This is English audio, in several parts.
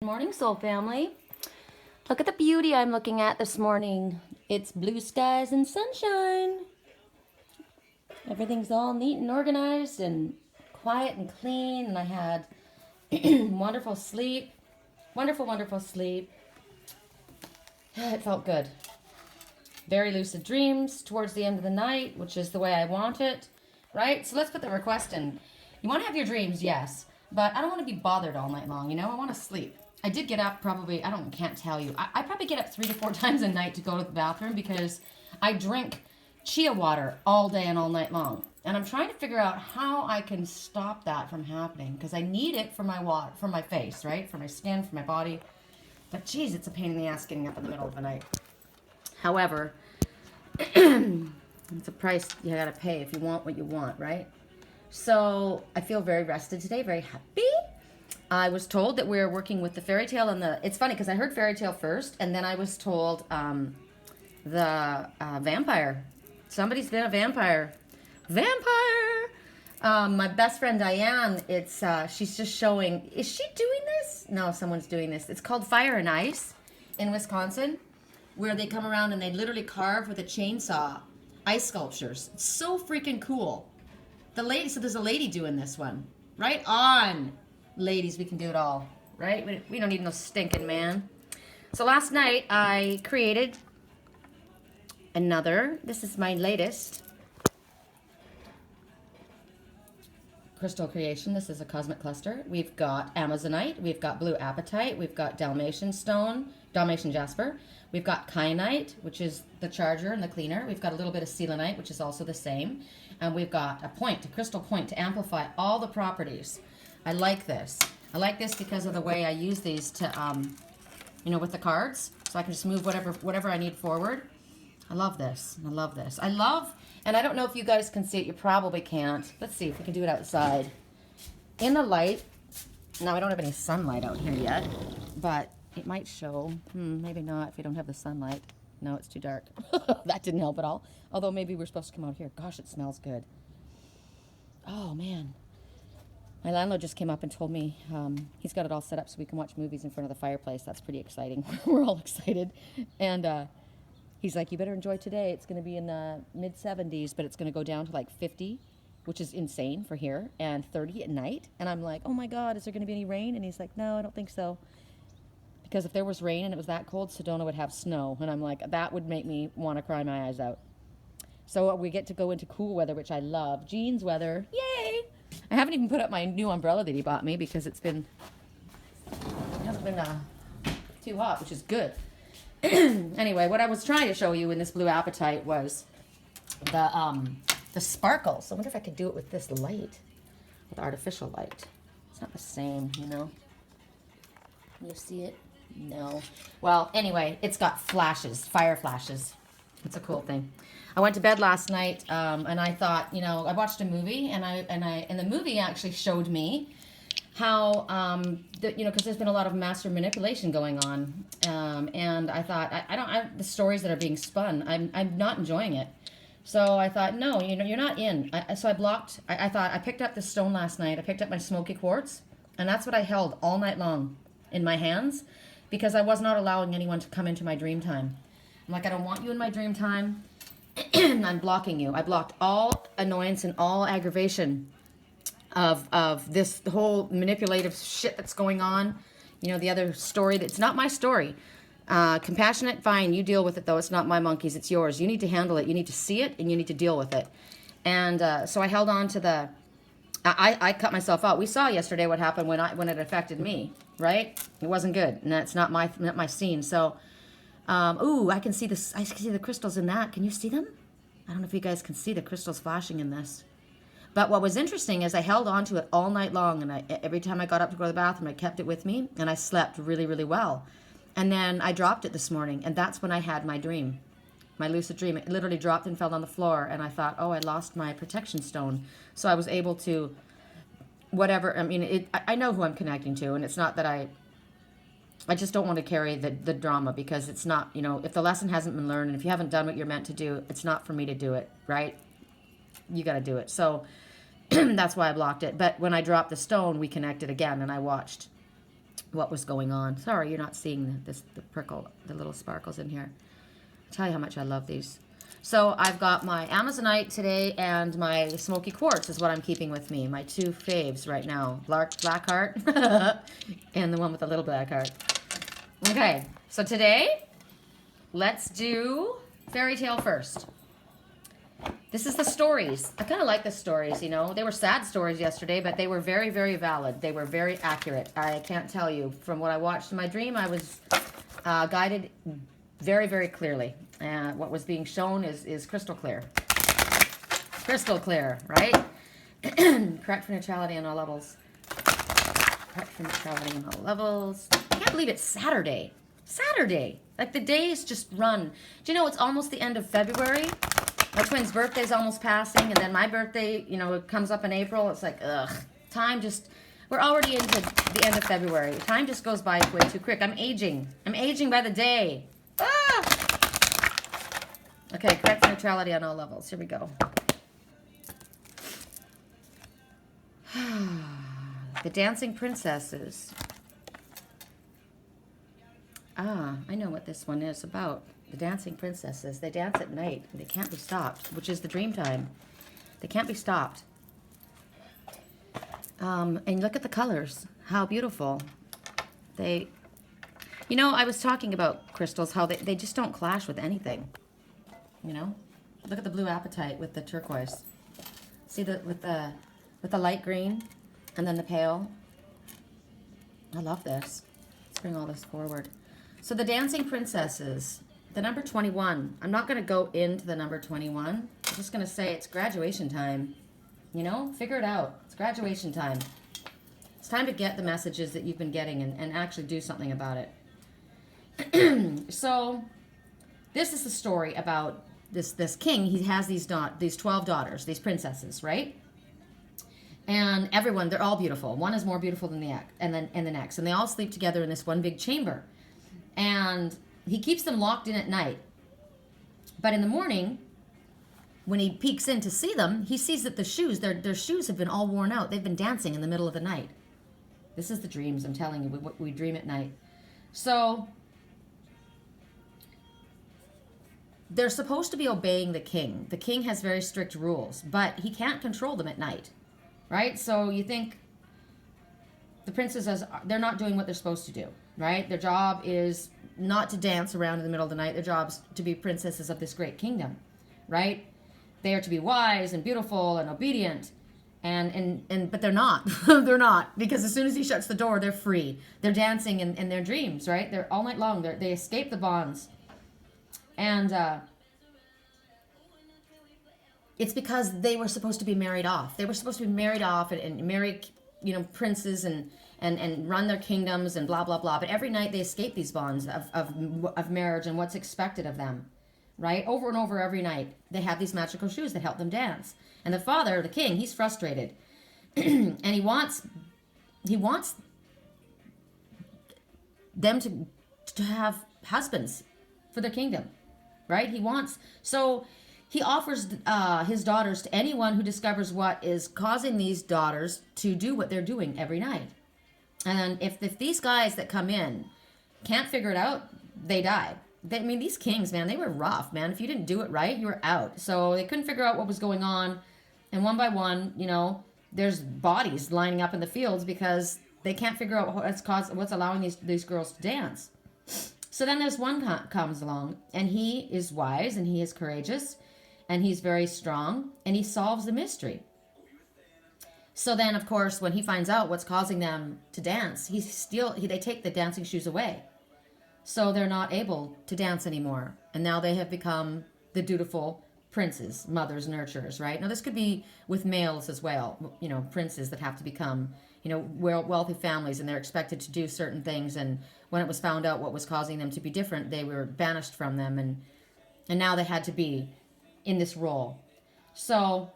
morning, soul family. Look at the beauty I'm looking at this morning. It's blue skies and sunshine. Everything's all neat and organized and quiet and clean. And I had wonderful sleep. Wonderful sleep. It felt good. Very lucid dreams towards the end of the night, which is the way I want it, right? So let's put the request in. You want to have your dreams, yes, but I don't want to be bothered all night long, you know? I want to sleep. I did get up probably, can't tell you. I probably get up 3 to 4 times a night to go to the bathroom because I drink chia water all day and all night long. And I'm trying to figure out how I can stop that from happening because I need it for my water, for my face, right? For my skin, for my body. But geez, it's a pain in the ass getting up in the middle of the night. However, it's a price you gotta pay if you want what you want, right? So I feel very rested today, very happy. I was told that we're working with the Faerytale and the... It's funny because I heard Faerytale first, and then I was told the vampire. Somebody's been a vampire. Vampire! My best friend Diane, she's just showing... Is she doing this? No, someone's doing this. It's called Fire and Ice in Wisconsin, where they come around and they literally carve with a chainsaw ice sculptures. It's so freaking cool. So there's a lady doing this one. Right on. Ladies, we can do it all, right? We don't need no stinking man. So last night I created this is my latest crystal creation. This is a cosmic cluster. We've got Amazonite, we've got blue apatite, we've got Dalmatian stone, Dalmatian jasper. We've got kyanite, which is the charger and the cleaner. We've got a little bit of selenite, which is also the same. And we've got a crystal point to amplify all the properties. I like this. I like this because of the way I use these to, with the cards. So I can just move whatever I need forward. I love this. I love this. And I don't know if you guys can see it. You probably can't. Let's see if we can do it outside. In the light, now I don't have any sunlight out here yet, but it might show. Maybe not if you don't have the sunlight. No, it's too dark. That didn't help at all. Although maybe we're supposed to come out here. Gosh, it smells good. Oh, man. My landlord just came up and told me he's got it all set up so we can watch movies in front of the fireplace. That's pretty exciting. We're all excited. And he's like, you better enjoy today. It's going to be in the mid-70s, but it's going to go down to like 50, which is insane for here, and 30 at night. And I'm like, oh, my God, is there going to be any rain? And he's like, no, I don't think so. Because if there was rain and it was that cold, Sedona would have snow. And I'm like, that would make me want to cry my eyes out. So we get to go into cool weather, which I love. Jeans weather. Yay! I haven't even put up my new umbrella that he bought me because it hasn't been too hot, which is good. Anyway, what I was trying to show you in this blue apatite was the sparkles. So I wonder if I could do it with this light, with artificial light. It's not the same, you know. Can you see it? No. Well, anyway, it's got flashes, fire flashes. It's a cool thing. I went to bed last night, and I thought, I watched a movie, and the movie actually showed me how, because there's been a lot of master manipulation going on, and I thought, the stories that are being spun, I'm not enjoying it. So I thought, no, you're not in. So I blocked. I thought I picked up this stone last night. I picked up my smoky quartz, and that's what I held all night long in my hands, because I was not allowing anyone to come into my dream time. I'm like, I don't want you in my dream time. I'm blocking you. I blocked all annoyance and all aggravation of this whole manipulative shit that's going on. The other story, it's not my story. Compassionate, fine, you deal with it, though. It's not my monkeys, it's yours. You need to handle it. You need to see it, and you need to deal with it. And so I held on to I cut myself out. We saw yesterday what happened when it affected me, right? It wasn't good, and that's not my scene. So, I can see this. I can see the crystals in that. Can you see them? I don't know if you guys can see the crystals flashing in this. But what was interesting is I held on to it all night long, and every time I got up to go to the bathroom, I kept it with me, and I slept really, really well. And then I dropped it this morning, and that's when I had my dream, my lucid dream. It literally dropped and fell on the floor, and I thought, oh, I lost my protection stone. So I was able to, I know who I'm connecting to, and it's not that I just don't want to carry the drama, because it's not, if the lesson hasn't been learned, and if you haven't done what you're meant to do, it's not for me to do it, right? You got to do it. So that's why I blocked it. But when I dropped the stone, we connected again, and I watched what was going on. Sorry, you're not seeing the prickle, the little sparkles in here. I'll tell you how much I love these. So I've got my Amazonite today and my Smoky Quartz is what I'm keeping with me. My two faves right now. Black Heart and the one with the little black heart. Okay, so today, let's do Faerytale first. This is the stories. I kind of like the stories, you know. They were sad stories yesterday, but they were very, very valid. They were very accurate. I can't tell you. From what I watched in my dream, I was guided very, very clearly. What was being shown is crystal clear. Crystal clear, right? Correct for neutrality on all levels. Correct for neutrality on all levels. I can't believe it's Saturday. Saturday. Like the days just run. Do you know it's almost the end of February? My twin's birthday's almost passing, and then my birthday, you know, it comes up in April. It's like, ugh. Time just, we're already into the end of February. Time just goes by way too quick. I'm aging. I'm aging by the day. Ah! Okay, correct for neutrality on all levels. Here we go. The Dancing Princesses. Ah, I know what this one is about. The Dancing Princesses. They dance at night. And they can't be stopped, which is the dream time. They can't be stopped. And look at the colors. How beautiful. They, you know, I was talking about crystals, how they just don't clash with anything. You know? Look at the blue apatite with the turquoise. See with the light green and then the pale. I love this. Let's bring all this forward. So the Dancing Princesses, the number 21. I'm not going to go into the number 21. I'm just going to say it's graduation time. You know, figure it out. It's graduation time. It's time to get the messages that you've been getting and actually do something about it. So this is the story about this king. He has these 12 daughters, these princesses, right? And everyone, they're all beautiful. One is more beautiful than the next. And they all sleep together in this one big chamber. And he keeps them locked in at night. But in the morning, when he peeks in to see them, he sees that the shoes, their shoes have been all worn out. They've been dancing in the middle of the night. This is the dreams, I'm telling you. We dream at night. So they're supposed to be obeying the king. The king has very strict rules, but he can't control them at night. Right? So you think the princesses, they're not doing what they're supposed to do. Right? Their job is not to dance around in the middle of the night. Their job's to be princesses of this great kingdom, right? They are to be wise and beautiful and obedient, but they're not. They're not, because as soon as he shuts the door, they're free. They're dancing in their dreams, right? They're all night long. They escape the bonds, and it's because they were supposed to be married off. They were supposed to be married off and marry, you know, princes and run their kingdoms and blah, blah, blah. But every night they escape these bonds of marriage and what's expected of them, right? Over and over every night, they have these magical shoes that help them dance. And the father, the king, he's frustrated. And he wants them to have husbands for their kingdom, right? So he offers his daughters to anyone who discovers what is causing these daughters to do what they're doing every night. And if these guys that come in can't figure it out, they die. I mean, these kings, man, they were rough, man. If you didn't do it right, you were out. So they couldn't figure out what was going on. And one by one, you know, there's bodies lining up in the fields because they can't figure out what's allowing these girls to dance. So then there's one comes along, and he is wise, and he is courageous, and he's very strong, and he solves the mystery. So then, of course, when he finds out what's causing them to dance, they take the dancing shoes away. So they're not able to dance anymore. And now they have become the dutiful princes, mothers, nurturers, right? Now this could be with males as well, you know, princes that have to become, you know, wealthy families, and they're expected to do certain things. And when it was found out what was causing them to be different, they were banished from them. And now they had to be in this role. So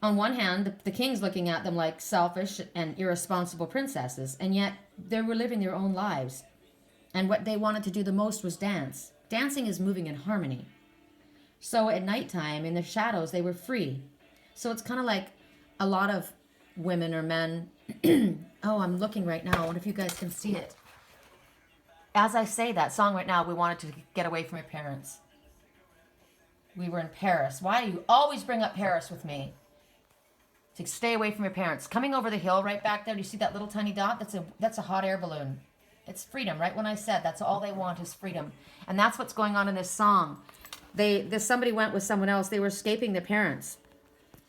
on one hand, the king's looking at them like selfish and irresponsible princesses, and yet they were living their own lives. And what they wanted to do the most was dance. Dancing is moving in harmony. So at nighttime, in the shadows, they were free. So it's kind of like a lot of women or men Oh, I'm looking right now. I wonder if you guys can see it. As I say that song right now, we wanted to get away from your parents. We were in Paris. Why do you always bring up Paris with me? To stay away from your parents. Coming over the hill right back there, do you see that little tiny dot? That's a hot air balloon. It's freedom, right? When I said that's all they want is freedom. And that's what's going on in this song. Somebody went with someone else. They were escaping their parents.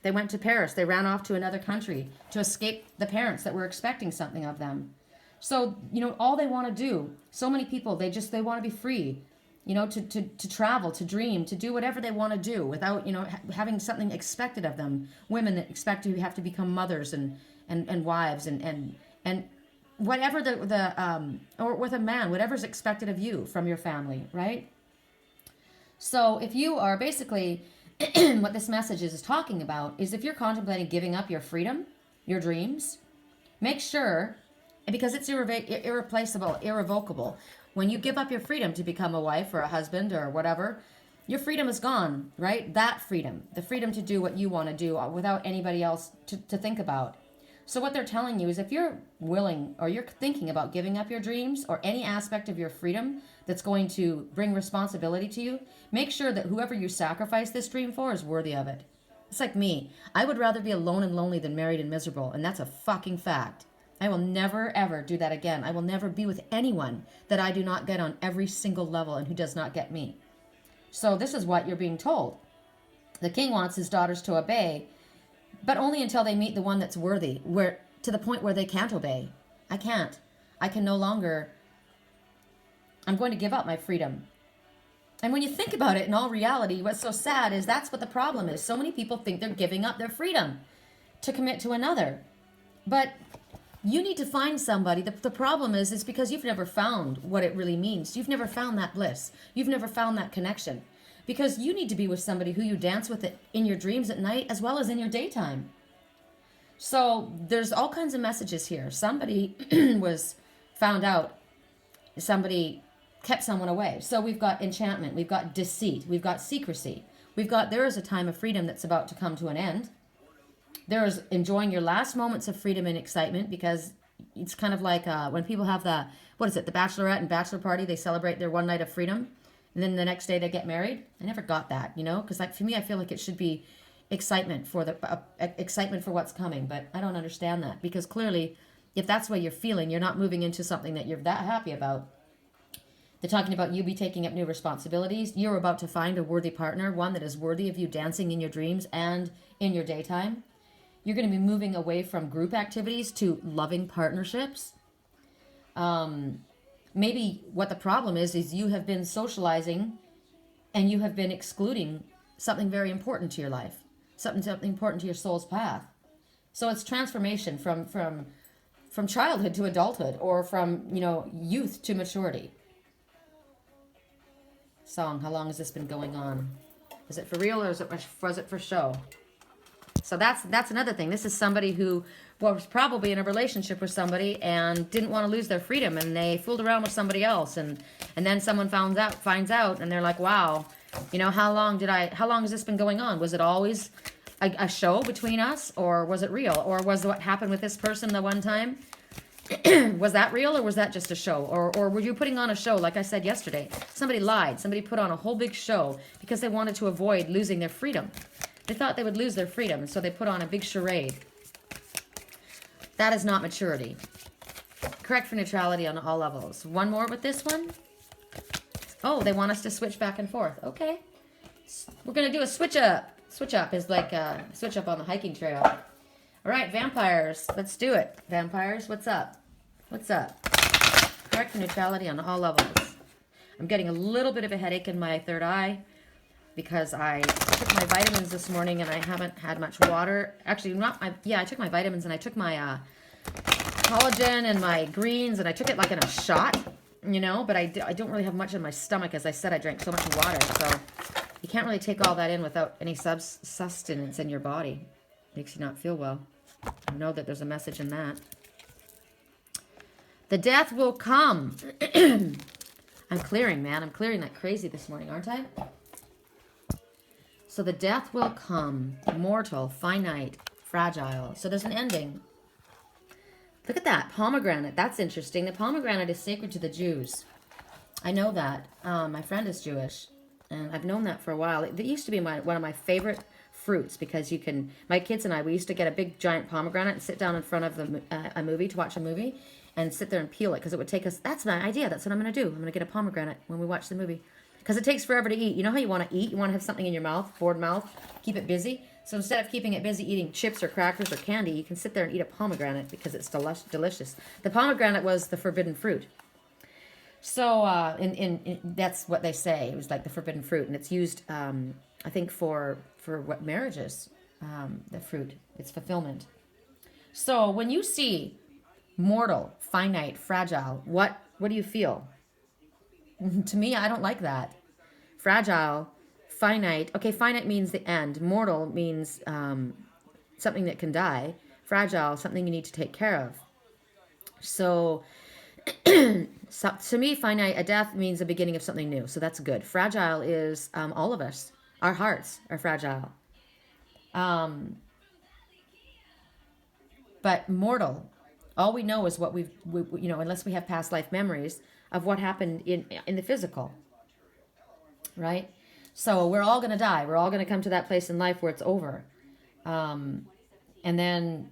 They went to Paris. They ran off to another country to escape the parents that were expecting something of them. So, all they want to do, so many people, they want to be free, to travel, to dream, to do whatever they want to do without, having something expected of them. Women that expect to have to become mothers and wives and whatever or with a man, whatever's expected of you from your family, right? So if you are basically, what this message is talking about is if you're contemplating giving up your freedom, your dreams, make sure, because it's irreplaceable, irrevocable. When you give up your freedom to become a wife or a husband or whatever, your freedom is gone, right? That freedom, the freedom to do what you want to do without anybody else to think about. So what they're telling you is if you're willing or you're thinking about giving up your dreams or any aspect of your freedom that's going to bring responsibility to you, make sure that whoever you sacrifice this dream for is worthy of it. It's like me. I would rather be alone and lonely than married and miserable, and that's a fucking fact. I will never, ever do that again. I will never be with anyone that I do not get on every single level and who does not get me. So this is what you're being told. The king wants his daughters to obey, but only until they meet the one that's worthy, to the point where they can't obey. I can't. I can no longer. I'm going to give up my freedom. And when you think about it, in all reality, what's so sad is that's what the problem is. So many people think they're giving up their freedom to commit to another. But you need to find somebody. The problem is because you've never found what it really means. You've never found that bliss. You've never found that connection. Because you need to be with somebody who you dance with in your dreams at night as well as in your daytime. So there's all kinds of messages here. Somebody was found out. Somebody kept someone away. So we've got enchantment. We've got deceit. We've got secrecy. there is a time of freedom that's about to come to an end. There is enjoying your last moments of freedom and excitement, because it's kind of like when people have the bachelorette and bachelor party, they celebrate their one night of freedom, and then the next day they get married. I never got that, because for me, I feel like it should be excitement for excitement for what's coming, but I don't understand that, because clearly, if that's what you're feeling, you're not moving into something that you're that happy about. They're talking about you be taking up new responsibilities. You're about to find a worthy partner, one that is worthy of you dancing in your dreams and in your daytime. You're going to be moving away from group activities to loving partnerships. Maybe what the problem is you have been socializing and you have been excluding something very important to your life, something important to your soul's path. So it's transformation from childhood to adulthood, or from, youth to maturity. Song, how long has this been going on? Is it for real, or was it for show? So that's another thing. This is somebody who was probably in a relationship with somebody and didn't want to lose their freedom, and they fooled around with somebody else, and then someone finds out, and they're like, wow, how long has this been going on? Was it always a show between us, or was it real? Or was what happened with this person the one time, was that real, or was that just a show? Or were you putting on a show? Like I said yesterday, somebody lied. Somebody put on a whole big show because they wanted to avoid losing their freedom. They thought they would lose their freedom, so they put on a big charade. That is not maturity. Correct for neutrality on all levels. One more with this one. Oh, they want us to switch back and forth. Okay. We're going to do a switch up. Switch up is like a switch up on the hiking trail. All right, vampires. Let's do it. Vampires, what's up? What's up? Correct for neutrality on all levels. I'm getting a little bit of a headache in my third eye because I took my vitamins this morning and I haven't had much water. Actually, I took my vitamins and I took my collagen and my greens, and I took it like in a shot, but I don't really have much in my stomach. As I said, I drank so much water, so you can't really take all that in without any sustenance in your body. Makes you not feel well. I know that there's a message in that. The death will come. I'm clearing, man. I'm clearing like crazy this morning, aren't I? So the death will come. Mortal, finite, fragile. So there's an ending. Look at that pomegranate. That's interesting. The pomegranate is sacred to the Jews. I know that. My friend is Jewish, and I've known that for a while. It used to be one of my favorite fruits because you can. My kids and I, we used to get a big giant pomegranate and sit down in front of a movie to watch a movie, and sit there and peel it because it would take us. That's my idea. That's what I'm going to do. I'm going to get a pomegranate when we watch the movie because it takes forever to eat. You know how you want to eat? You want to have something in your mouth, bored mouth, keep it busy. So instead of keeping it busy eating chips or crackers or candy, you can sit there and eat a pomegranate because it's delicious. The pomegranate was the forbidden fruit. So that's what they say. It was like the forbidden fruit, and it's used, I think, for what marriages. The fruit, it's fulfillment. So when you see mortal, finite, fragile, what do you feel? To me, I don't like that. Fragile. Finite, okay, finite means the end. Mortal means something that can die. Fragile, something you need to take care of. So, to me, finite, a death means the beginning of something new. So that's good. Fragile is all of us. Our hearts are fragile. But mortal, all we know is what we unless we have past life memories of what happened in the physical, right? So we're all going to die. We're all going to come to that place in life where it's over. And then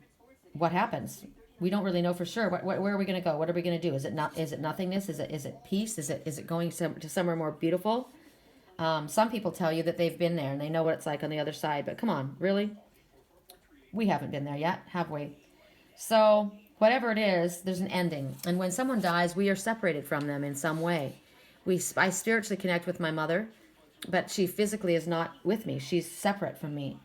what happens? We don't really know for sure. Where are we going to go? What are we going to do? Is it nothingness? Is it peace? Is it going to somewhere more beautiful? Some people tell you that they've been there and they know what it's like on the other side. But come on, really? We haven't been there yet, have we? So whatever it is, there's an ending. And when someone dies, we are separated from them in some way. I spiritually connect with my mother, but she physically is not with me. She's separate from me.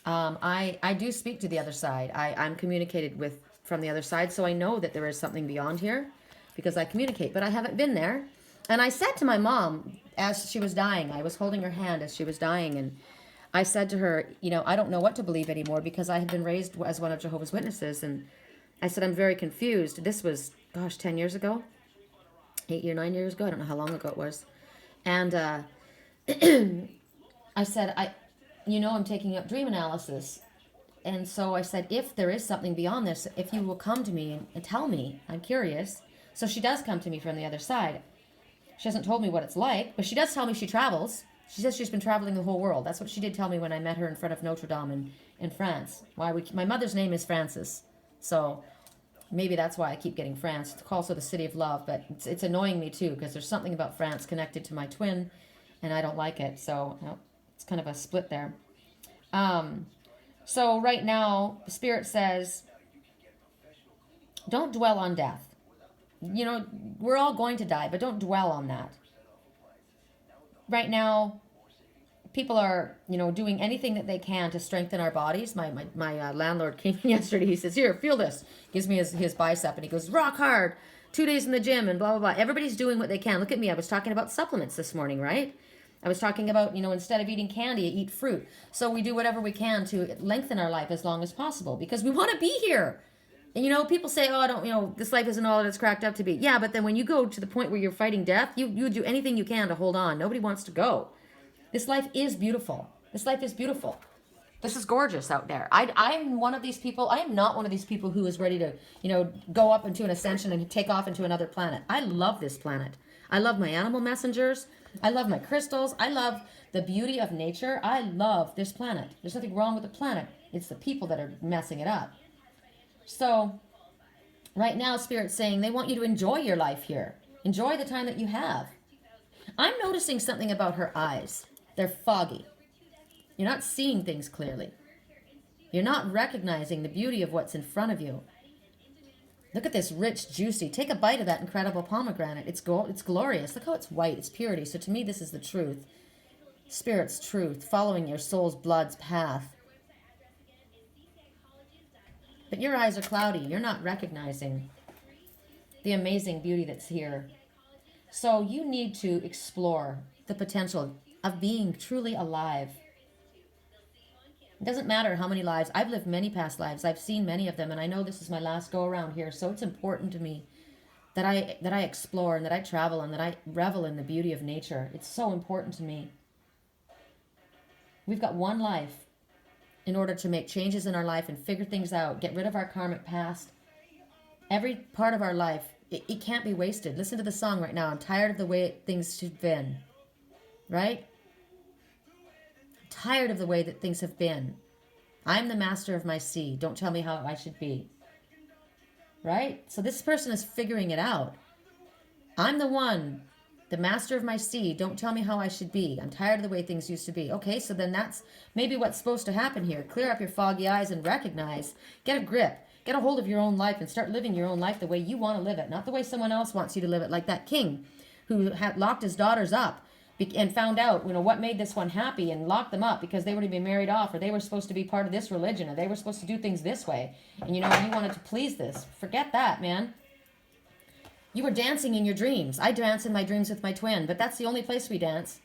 I do speak to the other side. I'm communicated with from the other side, so I know that there is something beyond here because I communicate, but I haven't been there. And I said to my mom as she was dying, I was holding her hand as she was dying, and I said to her, I don't know what to believe anymore because I had been raised as one of Jehovah's Witnesses, and I said, I'm very confused. This was, 10 years ago, 9 years ago. I don't know how long ago it was. And I said, I'm taking up dream analysis. And so I said, if there is something beyond this, if you will come to me and tell me, I'm curious. So she does come to me from the other side. She hasn't told me what it's like, but she does tell me she travels. She says she's been traveling the whole world. That's what she did tell me when I met her in front of Notre Dame in France. My mother's name is Frances. So maybe that's why I keep getting France. It's also the city of love, but it's annoying me too because there's something about France connected to my twin, and I don't like it. So it's kind of a split there. So right now, the Spirit says, don't dwell on death. We're all going to die, but don't dwell on that. Right now, people are, doing anything that they can to strengthen our bodies. My landlord came in yesterday. He says, here, feel this. Gives me his bicep, and he goes, rock hard, 2 days in the gym, and blah, blah, blah. Everybody's doing what they can. Look at me. I was talking about supplements this morning, right? I was talking about, instead of eating candy, eat fruit. So we do whatever we can to lengthen our life as long as possible because we want to be here. And, people say, oh, I don't, this life isn't all that it's cracked up to be. Yeah, but then when you go to the point where you're fighting death, you do anything you can to hold on. Nobody wants to go. This life is beautiful. This life is beautiful. This is gorgeous out there. I'm one of these people. I am not one of these people who is ready to, go up into an ascension and take off into another planet. I love this planet. I love my animal messengers. I love my crystals. I love the beauty of nature. I love this planet. There's nothing wrong with the planet. It's the people that are messing it up. So right now, Spirit's saying they want you to enjoy your life here. Enjoy the time that you have. I'm noticing something about her eyes. They're foggy. You're not seeing things clearly. You're not recognizing the beauty of what's in front of you. Look at this rich, juicy. Take a bite of that incredible pomegranate. It's glorious. Look how it's white. It's purity. So to me, this is the truth. Spirit's truth, following your soul's blood's path. But your eyes are cloudy. You're not recognizing the amazing beauty that's here. So you need to explore the potential of being truly alive. It doesn't matter how many lives. I've lived many past lives. I've seen many of them, and I know this is my last go around here. So it's important to me that I explore and that I travel and that I revel in the beauty of nature. It's so important to me. We've got one life in order to make changes in our life and figure things out, get rid of our karmic past, Every part of our life, it can't be wasted. Listen to the song right now. I'm tired of the way things have been. Right? Tired of the way that things have been. I'm the master of my sea. Don't tell me how I should be. Right? So this person is figuring it out. I'm the one, the master of my sea. Don't tell me how I should be. I'm tired of the way things used to be. Okay, so then that's maybe what's supposed to happen here. Clear up your foggy eyes and recognize. Get a grip. Get a hold of your own life and start living your own life the way you want to live it. Not the way someone else wants you to live it. Like that king who had locked his daughters up and found out, what made this one happy and locked them up because they were to be married off, or they were supposed to be part of this religion, or they were supposed to do things this way. And you wanted to please this. Forget that, man. You were dancing in your dreams. I dance in my dreams with my twin, but that's the only place we dance.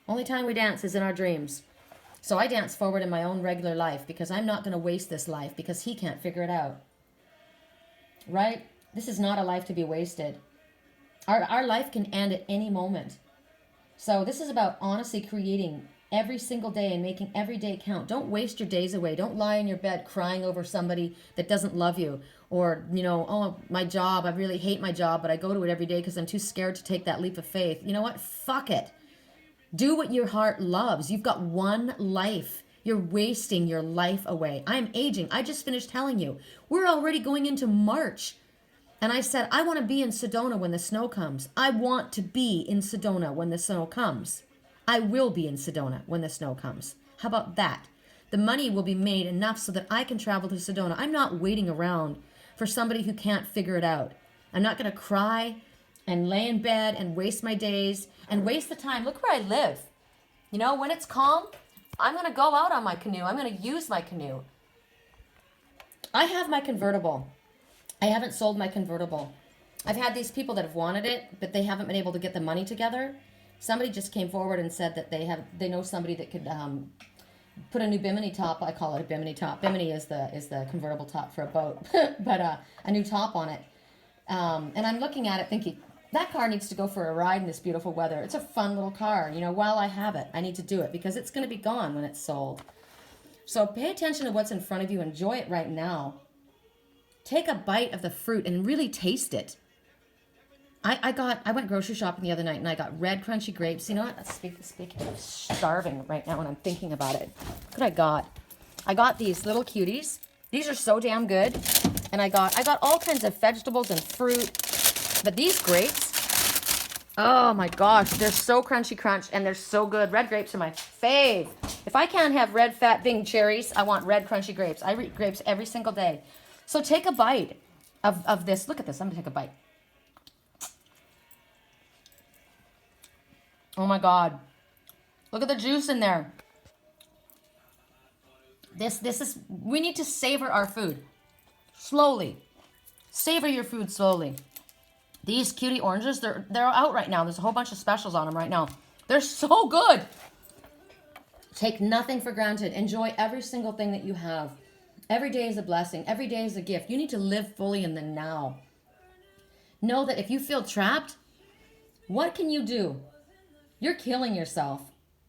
Only time we dance is in our dreams. So I dance forward in my own regular life because I'm not going to waste this life because he can't figure it out. Right? This is not a life to be wasted. Our life can end at any moment. So this is about honestly creating every single day and making every day count. Don't waste your days away. Don't lie in your bed crying over somebody that doesn't love you. Or, oh, my job, I really hate my job, but I go to it every day because I'm too scared to take that leap of faith. You know what? Fuck it. Do what your heart loves. You've got one life. You're wasting your life away. I'm aging. I just finished telling you. We're already going into March. And I said, I want to be in Sedona when the snow comes. I want to be in Sedona when the snow comes. I will be in Sedona when the snow comes. How about that? The money will be made enough so that I can travel to Sedona. I'm not waiting around for somebody who can't figure it out. I'm not going to cry and lay in bed and waste my days and waste the time. Look where I live. When it's calm, I'm going to go out on my canoe. I'm going to use my canoe. I have my convertible. I haven't sold my convertible. I've had these people that have wanted it, but they haven't been able to get the money together. Somebody just came forward and said that they know somebody that could put a new bimini top. I call it a bimini top. Bimini is the convertible top for a boat, but a new top on it. And I'm looking at it thinking, that car needs to go for a ride in this beautiful weather. It's a fun little car. While I have it, I need to do it because it's going to be gone when it's sold. So pay attention to what's in front of you. Enjoy it right now. Take a bite of the fruit and really taste it. I went grocery shopping the other night and I got red crunchy grapes. You know what? Speaking of starving right now when I'm thinking about it. Look what I got. I got these little cuties. These are so damn good. And I got all kinds of vegetables and fruit. But these grapes, oh my gosh, they're so crunchy crunch and they're so good. Red grapes are my fave. If I can't have red fat Bing cherries, I want red crunchy grapes. I eat grapes every single day. So take a bite of this. Look at this. I'm going to take a bite. Oh my God. Look at the juice in there. We need to savor our food. Slowly. Savor your food slowly. These cutie oranges, they're out right now. There's a whole bunch of specials on them right now. They're so good. Take nothing for granted. Enjoy every single thing that you have. Every day is a blessing. Every day is a gift. You need to live fully in the now. Know that if you feel trapped, what can you do? You're killing yourself.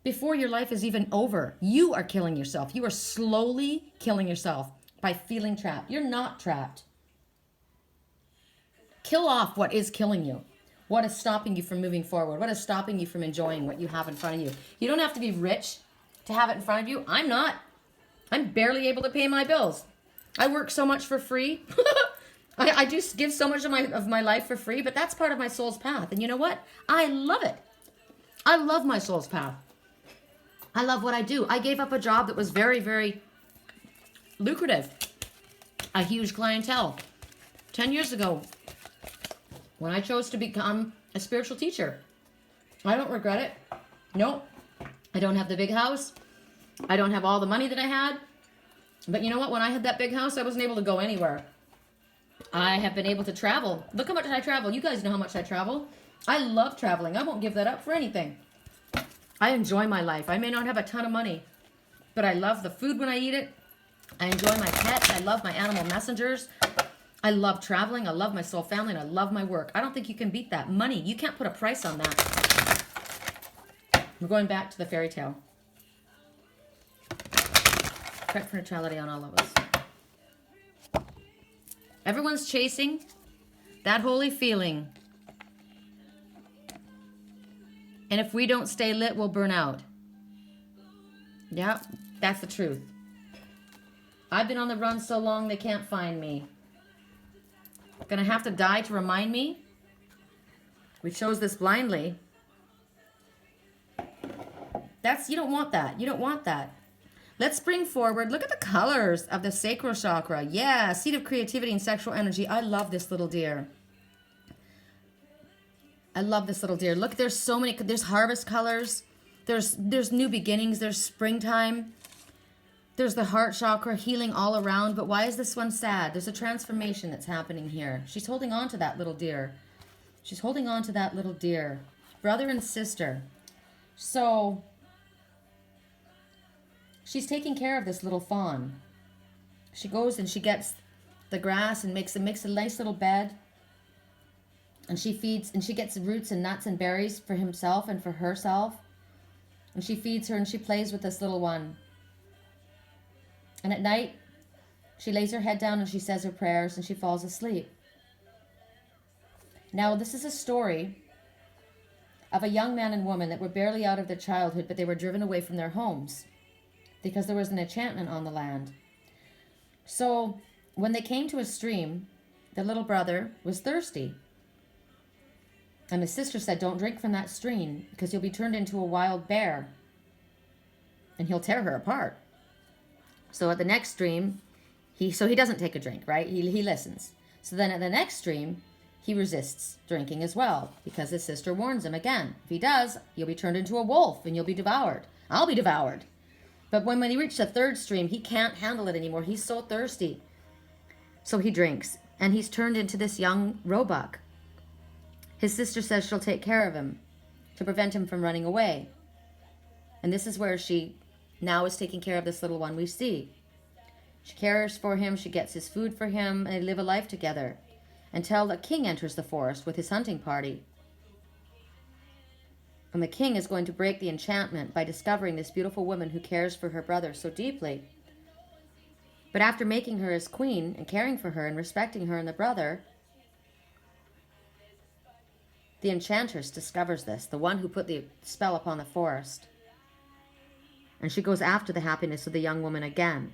Before your life is even over, you are killing yourself. You are slowly killing yourself by feeling trapped. You're not trapped. Kill off what is killing you. What is stopping you from moving forward? What is stopping you from enjoying what you have in front of you? You don't have to be rich to have it in front of you. I'm not. I'm barely able to pay my bills. I work so much for free. I do give so much of my life for free, but that's part of my soul's path. And you know what? I love it. I love my soul's path. I love what I do. I gave up a job that was very, very lucrative. A huge clientele. 10 years ago, when I chose to become a spiritual teacher. I don't regret it. Nope. I don't have the big house. I don't have all the money that I had. But you know what? When I had that big house, I wasn't able to go anywhere. I have been able to travel. Look how much I travel. You guys know how much I travel. I love traveling. I won't give that up for anything. I enjoy my life. I may not have a ton of money, but I love the food when I eat it. I enjoy my pets. I love my animal messengers. I love traveling. I love my soul family, and I love my work. I don't think you can beat that. Money, you can't put a price on that. We're going back to the fairy tale. Correct for neutrality on all of us. Everyone's chasing That holy feeling. And if we don't stay lit, we'll burn out. Yeah, that's the truth. I've been on the run so long they can't find me. Gonna have to die to remind me. We chose this blindly. You don't want that. You don't want that. Let's bring forward, look at the colors of the sacral chakra. Yeah, seat of creativity and sexual energy. I love this little deer. I love this little deer. Look, there's so many, there's harvest colors. There's new beginnings. There's springtime. There's the heart chakra, healing all around. But why is this one sad? There's a transformation that's happening here. She's holding on to that little deer. She's holding on to that little deer. Brother and sister. So she's taking care of this little fawn. She goes and she gets the grass and makes a nice little bed. And she feeds, and she gets roots and nuts and berries for himself and for herself. And she feeds her and she plays with this little one. And at night, she lays her head down and she says her prayers and she falls asleep. Now, this is a story of a young man and woman that were barely out of their childhood, but they were driven away from their homes because there was an enchantment on the land. So when they came to a stream, the little brother was thirsty. And the sister said, don't drink from that stream because you'll be turned into a wild bear and he'll tear her apart. So at the next stream, he doesn't take a drink, right? He listens. So then at the next stream, he resists drinking as well because his sister warns him again. If he does, you'll be turned into a wolf and you'll be devoured. I'll be devoured. But when he reached the third stream, he can't handle it anymore. He's so thirsty. So he drinks and he's turned into this young roebuck. His sister says she'll take care of him to prevent him from running away. And this is where she now is taking care of this little one we see. She cares for him, she gets his food for him, and they live a life together until the king enters the forest with his hunting party. And the king is going to break the enchantment by discovering this beautiful woman who cares for her brother so deeply. But after making her his queen and caring for her and respecting her and the brother, the enchantress discovers this, the one who put the spell upon the forest. And she goes after the happiness of the young woman again,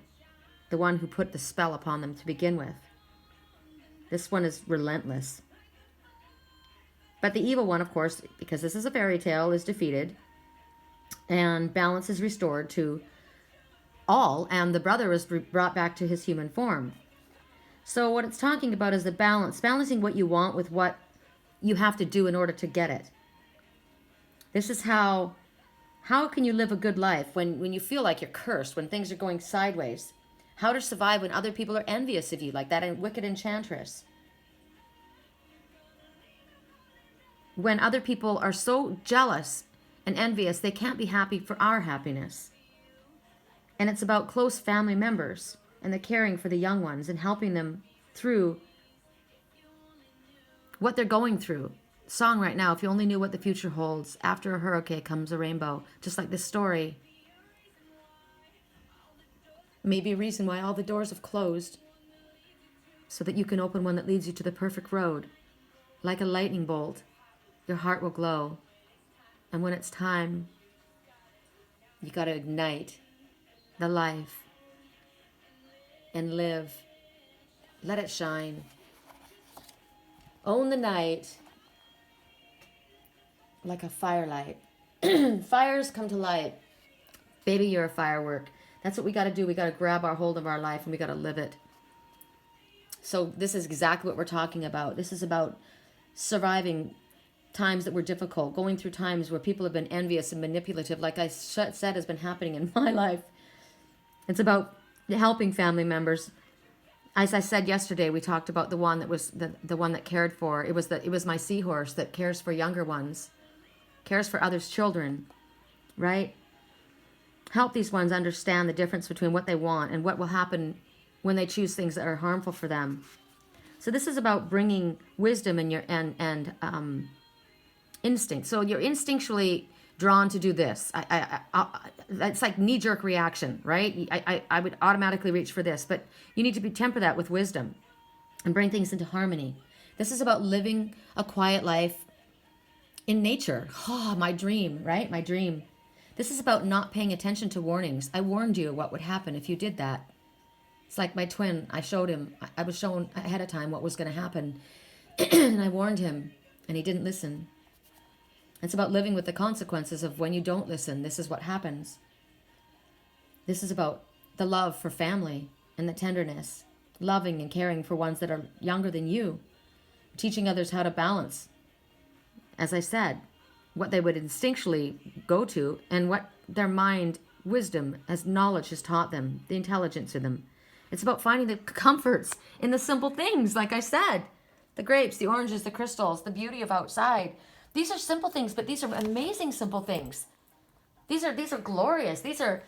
the one who put the spell upon them to begin with. This one is relentless. But the evil one, of course, because this is a fairy tale, is defeated, and balance is restored to all, and the brother is brought back to his human form. So what it's talking about is the balance, balancing what you want with what you have to do in order to get it. This is how can you live a good life when you feel like you're cursed, when things are going sideways? How to survive when other people are envious of you, like that wicked enchantress. When other people are so jealous and envious, they can't be happy for our happiness. And it's about close family members and the caring for the young ones and helping them through what they're going through. Song right now, if you only knew what the future holds, after a hurricane comes a rainbow, just like this story. Maybe a reason why all the doors have closed, so that you can open one that leads you to the perfect road. Like a lightning bolt, your heart will glow. And when it's time, you got to ignite the life and live. Let it shine. Own the night like a firelight. Fires come to light. Baby, you're a firework. That's what we got to do. We got to grab our hold of our life and we got to live it. So this is exactly what we're talking about. This is about surviving times that were difficult, going through times where people have been envious and manipulative, like I said has been happening in my life. It's about helping family members. As I said yesterday, we talked about the one that was the one that cared for. It was my seahorse that cares for younger ones, cares for others' children, right? Help these ones understand the difference between what they want and what will happen when they choose things that are harmful for them. So this is about bringing wisdom in your and instinct. So you're instinctually drawn to do this. It's like knee-jerk reaction, right? I would automatically reach for this, but you need to temper that with wisdom and bring things into harmony. This is about living a quiet life in nature. Oh, my dream, right? My dream. This is about not paying attention to warnings. I warned you what would happen if you did that. It's like my twin. I showed him. I was shown ahead of time what was going to happen. And I warned him, and he didn't listen. It's about living with the consequences of when you don't listen. This is what happens. This is about the love for family and the tenderness, loving and caring for ones that are younger than you, teaching others how to balance, as I said, what they would instinctually go to and what their mind, wisdom, as knowledge has taught them, the intelligence in them. It's about finding the comforts in the simple things, like I said. The grapes, the oranges, the crystals, the beauty of outside. These are simple things, but these are amazing simple things. These are glorious. These are,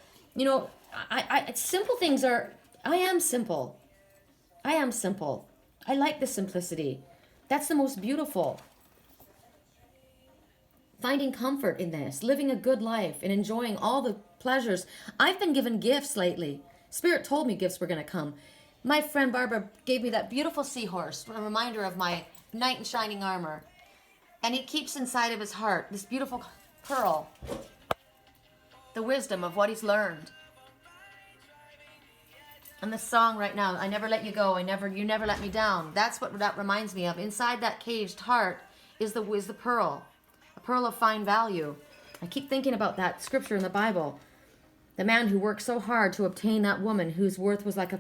simple things are, I am simple. I am simple. I like the simplicity. That's the most beautiful. Finding comfort in this, living a good life and enjoying all the pleasures. I've been given gifts lately. Spirit told me gifts were going to come. My friend Barbara gave me that beautiful seahorse, a reminder of my knight in shining armor. And he keeps inside of his heart this beautiful pearl, the wisdom of what he's learned. And the song right now, I never let you go, you never let me down. That's what that reminds me of. Inside that caged heart is the pearl, a pearl of fine value. I keep thinking about that scripture in the Bible. The man who worked so hard to obtain that woman whose worth was like a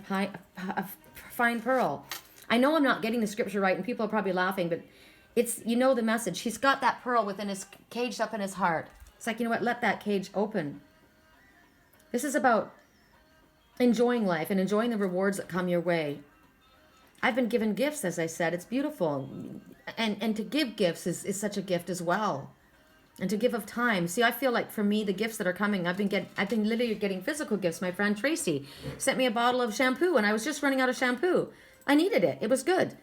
fine pearl. I know I'm not getting the scripture right, and people are probably laughing, but it's, the message. He's got that pearl within his, caged up in his heart. It's like, let that cage open. This is about enjoying life and enjoying the rewards that come your way. I've been given gifts, as I said. It's beautiful. And to give gifts is such a gift as well. And to give of time. See, I feel like for me, the gifts that are coming, I've been literally getting physical gifts. My friend Tracy sent me a bottle of shampoo, and I was just running out of shampoo. I needed it. It was good.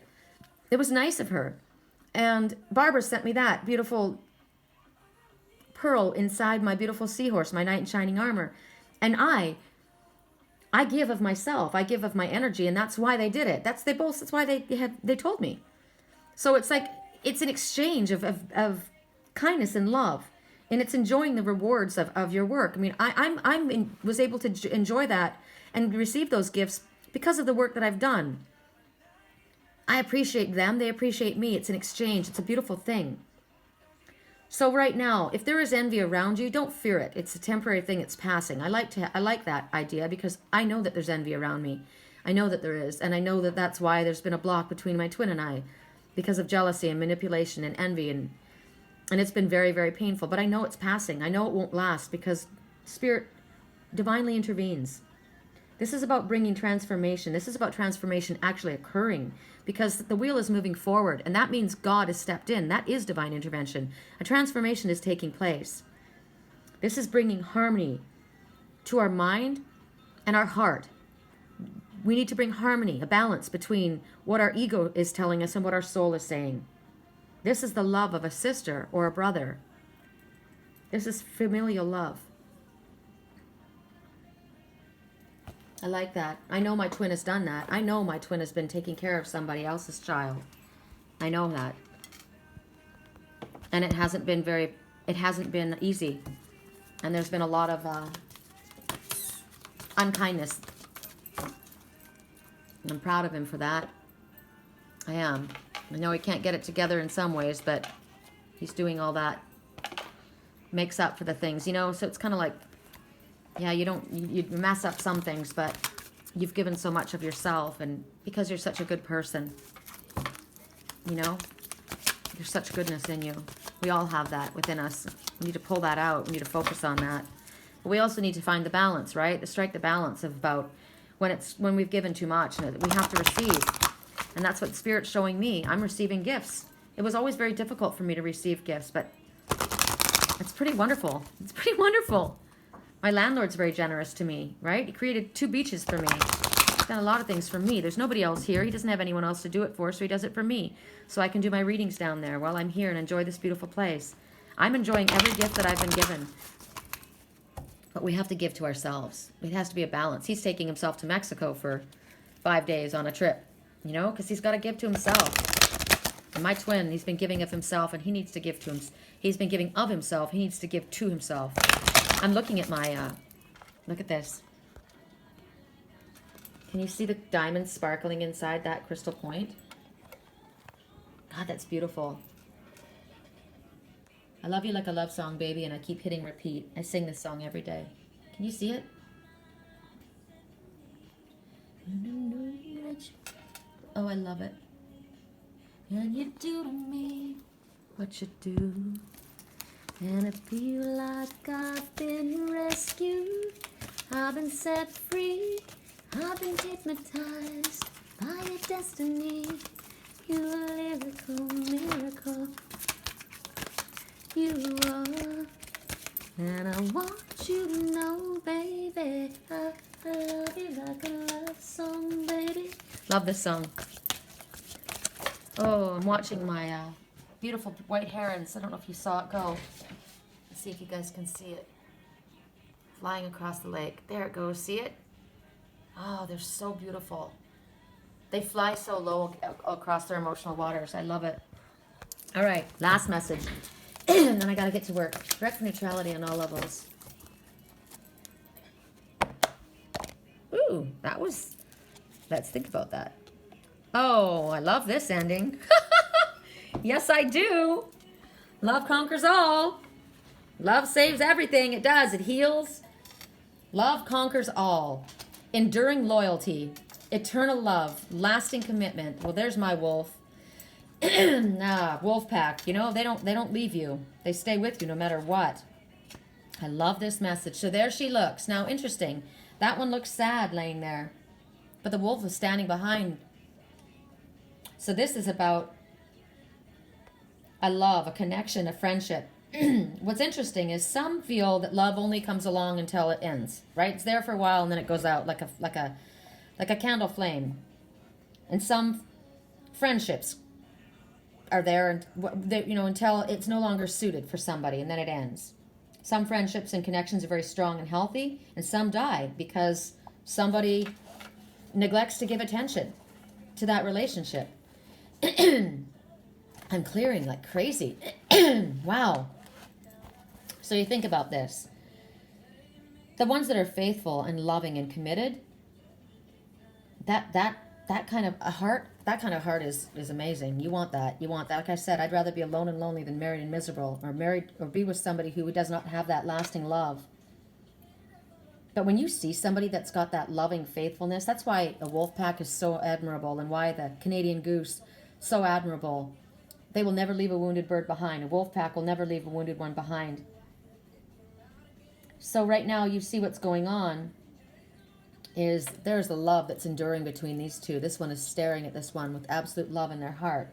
It was nice of her. And Barbara sent me that beautiful pearl inside my beautiful seahorse, my knight in shining armor. And I give of myself. I give of my energy, and that's why they did it. That's why they told me. So it's like it's an exchange of kindness and love, and it's enjoying the rewards of your work. I mean, I was able to enjoy that and receive those gifts because of the work that I've done. I appreciate them. They appreciate me. It's an exchange. It's a beautiful thing. So right now, if there is envy around you, don't fear it. It's a temporary thing. It's passing. I like that idea because I know that there's envy around me. I know that there is, and I know that that's why there's been a block between my twin and I, because of jealousy and manipulation and envy, and it's been very, very painful. But I know it's passing. I know it won't last because Spirit divinely intervenes. This is about bringing transformation. This is about transformation actually occurring because the wheel is moving forward, and that means God has stepped in. That is divine intervention. A transformation is taking place. This is bringing harmony to our mind and our heart. We need to bring harmony, a balance between what our ego is telling us and what our soul is saying. This is the love of a sister or a brother. This is familial love. I like that. I know my twin has done that. I know my twin has been taking care of somebody else's child. I know that. And it hasn't been easy. And there's been a lot of unkindness. I'm proud of him for that. I am. I know he can't get it together in some ways, but he's doing all that. Makes up for the things, so it's kind of like, yeah, you mess up some things, but you've given so much of yourself, and because you're such a good person, there's such goodness in you. We all have that within us. We need to pull that out. We need to focus on that. But we also need to find the balance, right? To strike the balance of about when we've given too much, and we have to receive. And that's what Spirit's showing me. I'm receiving gifts. It was always very difficult for me to receive gifts, but it's pretty wonderful. It's pretty wonderful. My landlord's very generous to me, right? He created 2 beaches for me. He's done a lot of things for me. There's nobody else here. He doesn't have anyone else to do it for, so he does it for me. So I can do my readings down there while I'm here and enjoy this beautiful place. I'm enjoying every gift that I've been given. But we have to give to ourselves. It has to be a balance. He's taking himself to Mexico for 5 days on a trip, because he's got to give to himself. And my twin, he's been giving of himself, and he needs to give to him. He's been giving of himself. He needs to give to himself. I'm looking at my, look at this. Can you see the diamonds sparkling inside that crystal point? God, that's beautiful. I love you like a love song, baby, and I keep hitting repeat. I sing this song every day. Can you see it? Oh, I love it. And you do to me what you do, and I feel like I've been rescued. I've been set free. I've been hypnotized by your destiny. You're a lyrical miracle. You are. And I want you to know, baby, I love you like a love song, baby. Love this song. Oh, I'm watching my beautiful white herons. I don't know if you saw it go. Let's see if you guys can see it. Flying across the lake. There it goes. See it? Oh, they're so beautiful. They fly so low across their emotional waters. I love it. All right, last message. And then I got to get to work. Direct neutrality on all levels. Ooh, that was... Let's think about that. Oh, I love this ending. Yes, I do. Love conquers all. Love saves everything. It does. It heals. Love conquers all. Enduring loyalty. Eternal love. Lasting commitment. Well, there's my wolf. Wolf pack. You know, they don't leave you. They stay with you no matter what. I love this message. So there she looks. Now, interesting. That one looks sad laying there. But the wolf is standing behind. So this is about a love, a connection, a friendship. What's interesting is some feel that love only comes along until it ends, right? It's there for a while and then it goes out like a candle flame. And some friendships are there, until it's no longer suited for somebody, and then it ends. Some friendships and connections are very strong and healthy, and some die because somebody neglects to give attention to that relationship. I'm clearing like crazy. Wow. So you think about this. The ones that are faithful and loving and committed, that kind of a heart, is amazing. You want that. Like I said, I'd rather be alone and lonely than married and miserable, or be with somebody who does not have that lasting love. But when you see somebody that's got that loving faithfulness, that's why a wolf pack is so admirable, and why the Canadian goose so admirable. They will never leave a wounded bird behind. A wolf pack will never leave a wounded one behind. So right now you see what's going on is there's the love that's enduring between these two. This one is staring at this one with absolute love in their heart.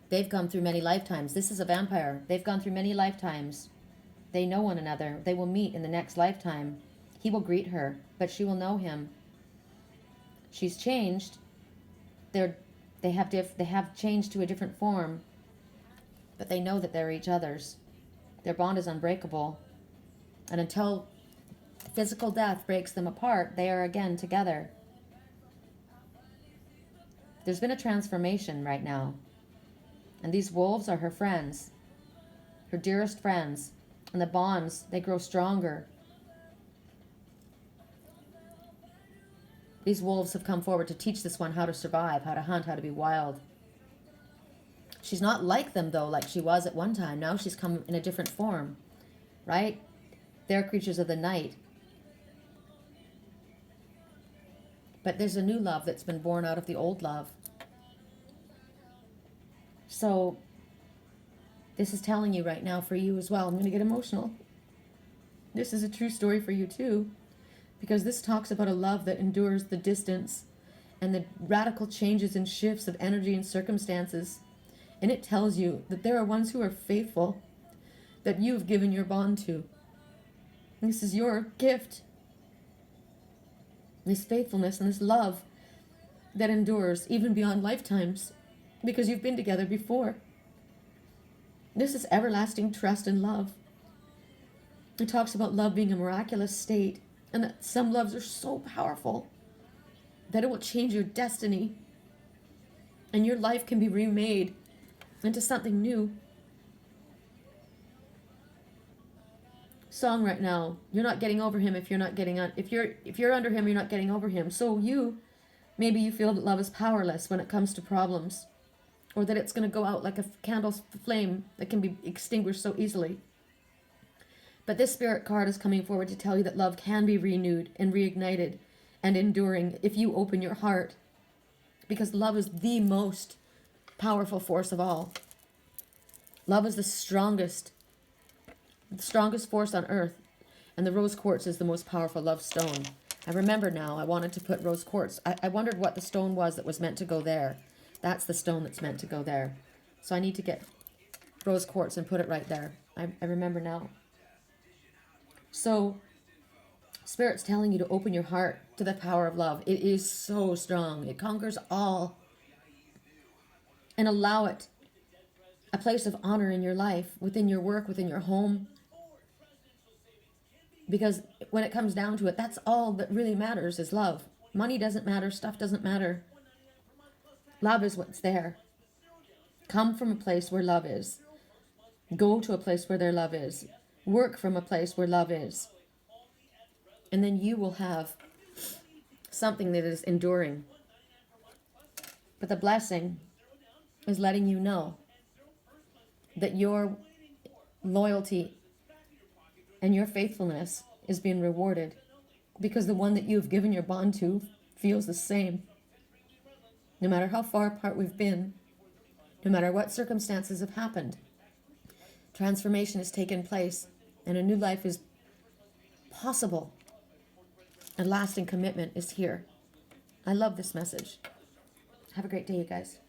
They've gone through many lifetimes. This is a vampire. They've gone through many lifetimes. They know one another. They will meet in the next lifetime. He will greet her, but she will know him. She's changed. They have changed to a different form, but they know that they're each other's. Their bond is unbreakable. And until physical death breaks them apart, they are again together. There's been a transformation right now. And these wolves are her friends, her dearest friends. And the bonds, they grow stronger. These wolves have come forward to teach this one how to survive, how to hunt, how to be wild. She's not like them, though, like she was at one time. Now she's come in a different form, right? They're creatures of the night. But there's a new love that's been born out of the old love. So this is telling you right now for you as well. I'm going to get emotional. This is a true story for you too, because this talks about a love that endures the distance and the radical changes and shifts of energy and circumstances. And it tells you that there are ones who are faithful, that you've given your bond to. And this is your gift. This faithfulness and this love that endures even beyond lifetimes, because you've been together before. This is everlasting trust and love. It talks about love being a miraculous state, and that some loves are so powerful that it will change your destiny. And your life can be remade into something new. Song right now. You're not getting over him if you're not getting on. If you're under him, you're not getting over him. So maybe you feel that love is powerless when it comes to problems, or that it's going to go out like a candle's flame that can be extinguished so easily. But this spirit card is coming forward to tell you that love can be renewed and reignited and enduring if you open your heart, because love is the most powerful force of all. Love is the strongest force on earth, and the rose quartz is the most powerful love stone. I remember now, I wanted to put rose quartz. I wondered what the stone was that was meant to go there. That's the stone that's meant to go there. So I need to get rose quartz and put it right there. I remember now. So Spirit's telling you to open your heart to the power of love. It is so strong. It conquers all. And allow it a place of honor in your life, within your work, within your home. Because when it comes down to it, that's all that really matters is love. Money doesn't matter. Stuff doesn't matter. Love is what's there. Come from a place where love is. Go to a place where their love is. Work from a place where love is. And then you will have something that is enduring. But the blessing is letting you know that your loyalty and your faithfulness is being rewarded, because the one that you've given your bond to feels the same. No matter how far apart we've been, no matter what circumstances have happened, transformation has taken place and a new life is possible. A lasting commitment is here. I love this message. Have a great day, you guys.